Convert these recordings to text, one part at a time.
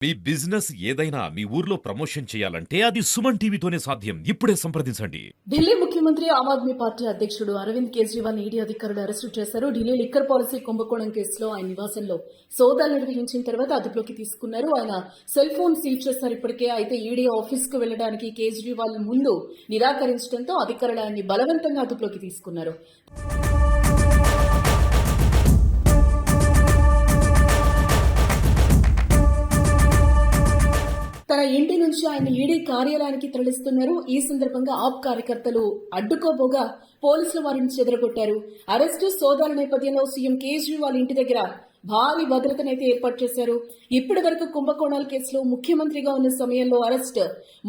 మీ business ఏదైనా మీ ఊర్లో promotion చేయాలంటే అది సుమన్ టీవీతోనే సాధ్యం. ఇప్పుడే సంప్రదించండి. ఢిల్లీ ముఖ్యమంత్రి ఆమ్ ఆద్మీ పార్టీ అధ్యక్షుడు అరవింద్ కేజ్రీవాల్ ఈడీ అధికారులు అరెస్టు చేశారు. ఢిల్లీ లిక్కర్ పాలసీ కుంభకోణం కేసులో ఆయన నివాసంలో సోదాలు నిర్వహించిన తర్వాత అదుపులోకి తీసుకున్నారు. ఆయన సెల్ ఫోన్ సీజ్ చేశారు ఇప్పటికే. అయితే ఈడీ ఆఫీస్ కు వెళ్లడానికి కేజ్రీవాల్ ముందు నిరాకరించడంతో అధికారులు ఆయన్ని బలవంతంగా అదుపులోకి తీసుకున్నారు. తన ఇంటి నుంచి ఆయన ఈడీ కార్యాలయానికి తరలిస్తున్నారు. ఈ సందర్భంగా ఆప్ కార్యకర్తలు అడ్డుకోబోగా పోలీసులు వారిని చెదరగొట్టారు. అరెస్టు సోదాల నేపథ్యంలో సీఎం కేజ్రీవాల్ ఇంటి దగ్గర భారీ భద్రతనైతే ఏర్పాటు చేశారు. ఇప్పటి వరకు కుంభకోణాల కేసులో ముఖ్యమంత్రిగా ఉన్న సమయంలో అరెస్ట్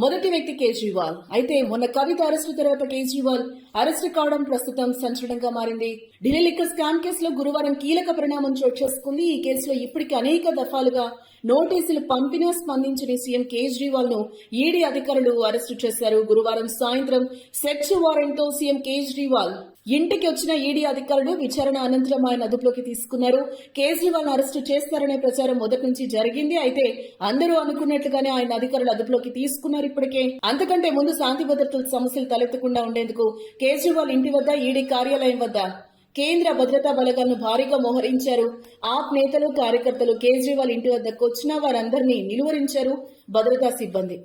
మొదటి వ్యక్తి కేజ్రీవాల్. అయితే మొన్న కవిత అరెస్టు తర్వాత కేజ్రీవాల్ అరెస్టు కావడం ప్రస్తుతం సంచలనంగా మారింది. ఢిల్లీ లిక్కర్ స్కామ్ కేసులో గురువారం కీలక పరిణామం చోటు చేసుకుంది. ఈ కేసులో ఇప్పటికి అనేక దఫాలుగా నోటీసులు పంపినా స్పందించని సీఎం కేజ్రీవాల్ ను ఈడీ అధికారులు అరెస్టు చేశారు. గురువారం సాయంత్రం సెర్చ్ వారెంట్ తో సీఎం కేజ్రీవాల్ ఇంటికి వచ్చిన ఈడీ అధికారులు విచారణ అనంతరం ఆయన అదుపులోకి తీసుకున్నారు. కేజ్రీవాల్ అరెస్టు చేస్తారనే ప్రచారం మొదటి నుంచి జరిగింది. అయితే అందరూ అనుకున్నట్లుగానే ఆయన అధికారులు అదుపులోకి తీసుకున్నారు. ఇప్పటికే అంతకంటే ముందు శాంతి భద్రతల సమస్యలు తలెత్తకుండా ఉండేందుకు కేజ్రీవాల్ ఇంటి వద్ద ఈడీ కార్యాలయం వద్ద కేంద్ర భద్రతా బలగాలను భారీగా మోహరించారు. ఆప్ నేతలు కార్యకర్తలు కేజ్రీవాల్ ఇంటి వద్దకు వచ్చిన వారందరినీ నిలువరించారు భద్రతా సిబ్బంది.